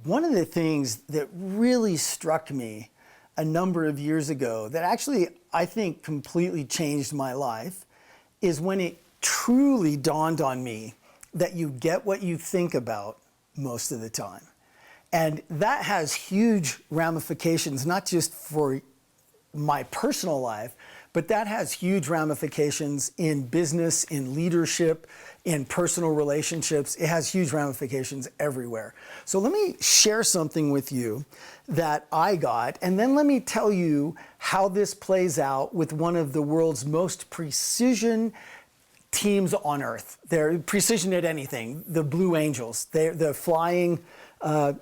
One of the things that really struck me a number of years ago that actually I think completely changed my life is when it truly dawned on me that you get what you think about most of the time. And that has huge ramifications, not just for my personal life, but that has huge ramifications in business, in leadership, in personal relationships. It has huge ramifications everywhere. So let me share something with you that I got, and then let me tell you how this plays out with one of the world's most precision teams on Earth. They're precision at anything, the Blue Angels. They're the flying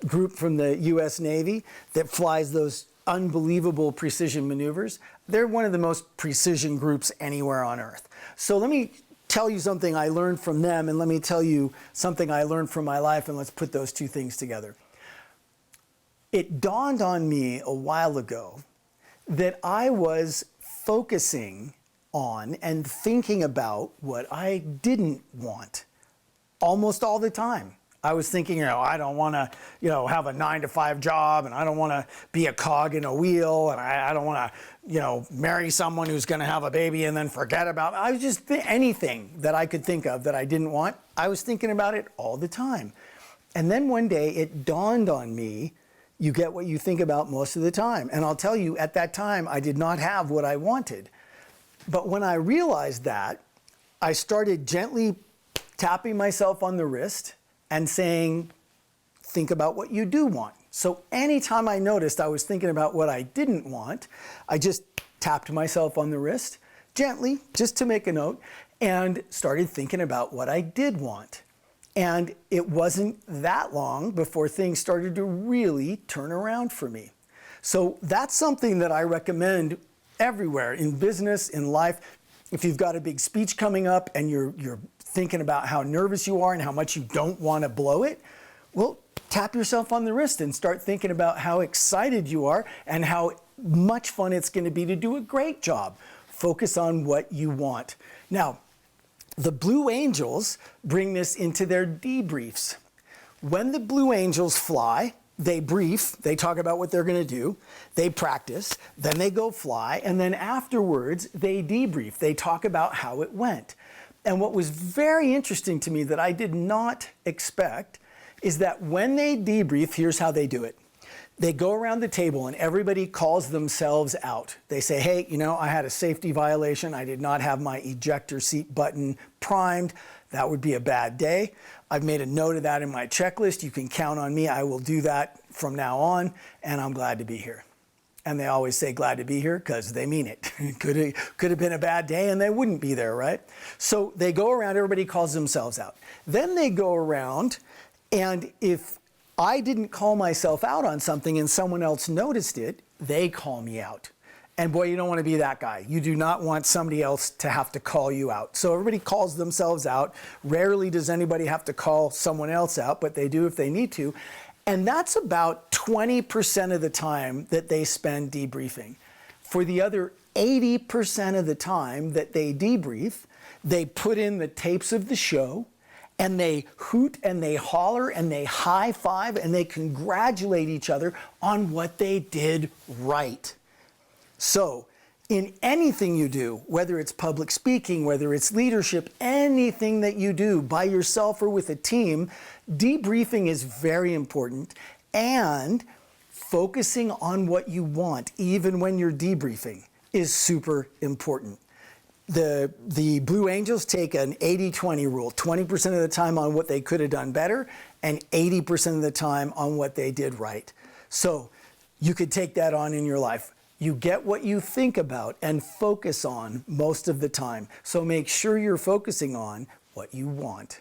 group from the US Navy that flies those unbelievable precision maneuvers. They're one of the most precision groups anywhere on Earth. So let me tell you something I learned from them, and let me tell you something I learned from my life, and let's put those two things together. It dawned on me a while ago that I was focusing on and thinking about what I didn't want almost all the time. I was thinking, I don't want to, have a 9-to-5 job, and I don't want to be a cog in a wheel, and I don't want to, marry someone who's going to have a baby and then forget about it. I was just anything that I could think of that I didn't want. I was thinking about it all the time. And then one day it dawned on me, you get what you think about most of the time. And I'll tell you, at that time, I did not have what I wanted. But when I realized that, I started gently tapping myself on the wrist and saying, think about what you do want. So anytime I noticed I was thinking about what I didn't want, I just tapped myself on the wrist gently, just to make a note, and started thinking about what I did want. And it wasn't that long before things started to really turn around for me. So that's something that I recommend everywhere, in business, in life. If you've got a big speech coming up and you're thinking about how nervous you are and how much you don't want to blow it, well, tap yourself on the wrist and start thinking about how excited you are and how much fun it's going to be to do a great job. Focus on what you want. Now, the Blue Angels bring this into their debriefs. When the Blue Angels fly, they brief, they talk about what they're going to do, they practice, then they go fly, and then afterwards they debrief. They talk about how it went. And what was very interesting to me that I did not expect is that when they debrief, here's how they do it. They go around the table and everybody calls themselves out. They say, hey, I had a safety violation. I did not have my ejector seat button primed. That would be a bad day. I've made a note of that in my checklist. You can count on me. I will do that from now on, and I'm glad to be here. And they always say glad to be here because they mean it. Could have been a bad day and they wouldn't be there, right? So they go around, everybody calls themselves out. Then they go around, and if I didn't call myself out on something and someone else noticed it, they call me out. And boy, you don't want to be that guy. You do not want somebody else to have to call you out. So everybody calls themselves out. Rarely does anybody have to call someone else out, but they do if they need to. And that's about 20% of the time that they spend debriefing. For the other 80% of the time that they debrief, they put in the tapes of the show, and they hoot and they holler and they high five and they congratulate each other on what they did right. So in anything you do, whether it's public speaking, whether it's leadership, anything that you do by yourself or with a team, debriefing is very important, and focusing on what you want, even when you're debriefing, is super important. The Blue Angels take an 80-20 rule, 20% of the time on what they could have done better and 80% of the time on what they did right. So you could take that on in your life. You get what you think about and focus on most of the time. So make sure you're focusing on what you want.